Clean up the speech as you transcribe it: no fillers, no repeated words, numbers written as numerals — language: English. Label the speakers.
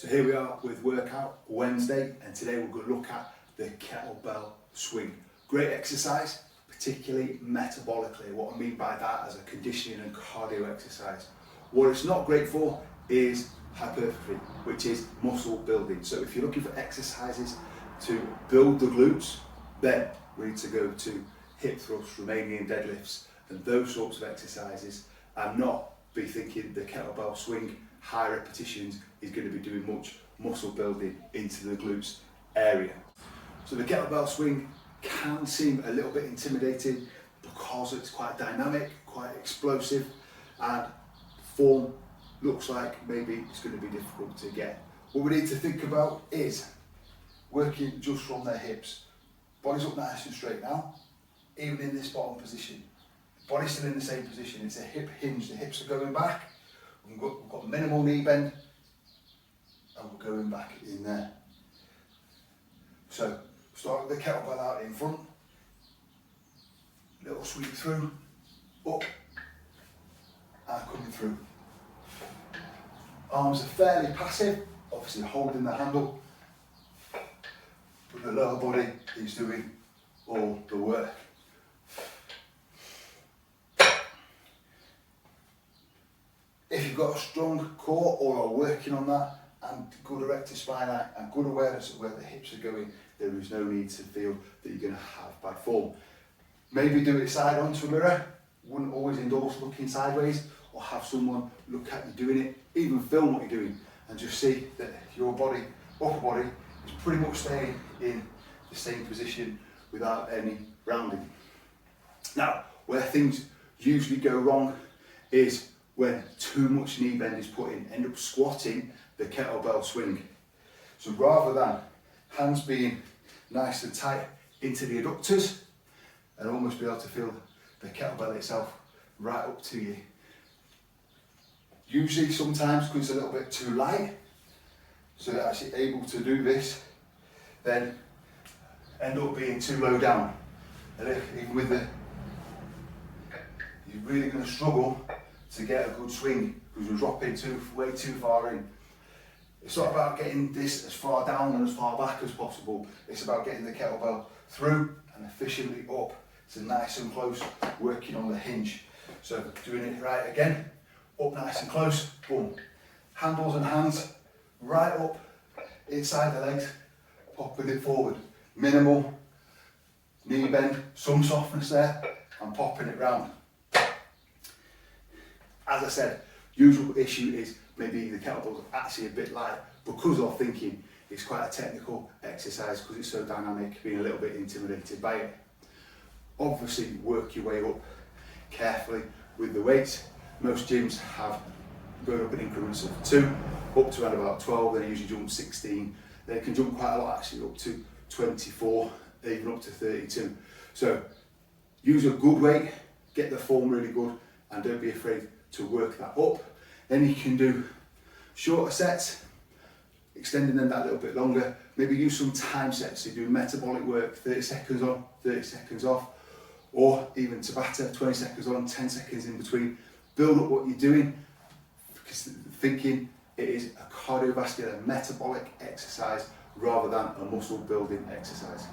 Speaker 1: So here we are with Workout Wednesday, and today we're going to look at the Kettlebell Swing. Great exercise, particularly metabolically. What I mean by that as a conditioning and cardio exercise. What it's not great for is hypertrophy, which is muscle building. So if you're looking for exercises to build the glutes, then we need to go to hip thrusts, Romanian deadlifts, and those sorts of exercises, and not be thinking the kettlebell swing, high repetitions, is going to be doing much muscle building into the glutes area. So the kettlebell swing can seem a little bit intimidating because it's quite dynamic, quite explosive, and form looks like maybe it's going to be difficult to get. What we need to think about is working just from their hips. Body's up nice and straight now, even in this bottom position. Body's still in the same position, it's a hip hinge, the hips are going back. We've got minimal knee bend, and we're going back in there. So start with the kettlebell out in front, little sweep through, up, and coming through. Arms are fairly passive, obviously holding the handle, but the lower body is doing all the work. If you've got a strong core or are working on that, and good erector spine and good awareness of where the hips are going, there is no need to feel that you're going to have bad form. Maybe do it side onto a mirror. Wouldn't always endorse looking sideways, or have someone look at you doing it. Even film what you're doing and just see that your body, upper body, is pretty much staying in the same position without any rounding. Now, where things usually go wrong is when too much knee bend is put in, end up squatting the kettlebell swing. So rather than hands being nice and tight into the adductors and almost be able to feel the kettlebell itself right up to you. Usually sometimes because it's a little bit too light, so they're actually able to do this, then end up being too low down. And even with the, you're really going to struggle to get a good swing because you're dropping way too far in. It's not about getting this as far down and as far back as possible. It's about getting the kettlebell through and efficiently up to nice and close, working on the hinge. So doing it right again, up nice and close, boom. Handles and hands right up inside the legs, popping it forward. Minimal knee bend, some softness there, and popping it round. As I said, usual issue is maybe the kettlebell's actually a bit light because of thinking it's quite a technical exercise because it's so dynamic, being a little bit intimidated by it. Obviously work your way up carefully with the weights. Most gyms have going up in increments of 2, up to around about 12, they usually jump 16. They can jump quite a lot actually, up to 24, even up to 32. So use a good weight, get the form really good, and don't be afraid to work that up. Then you can do shorter sets, extending them that little bit longer. Maybe use some time sets, so you do metabolic work, 30 seconds on, 30 seconds off, or even Tabata, 20 seconds on, 10 seconds in between. Build up what you're doing, because thinking it is a cardiovascular metabolic exercise rather than a muscle building exercise.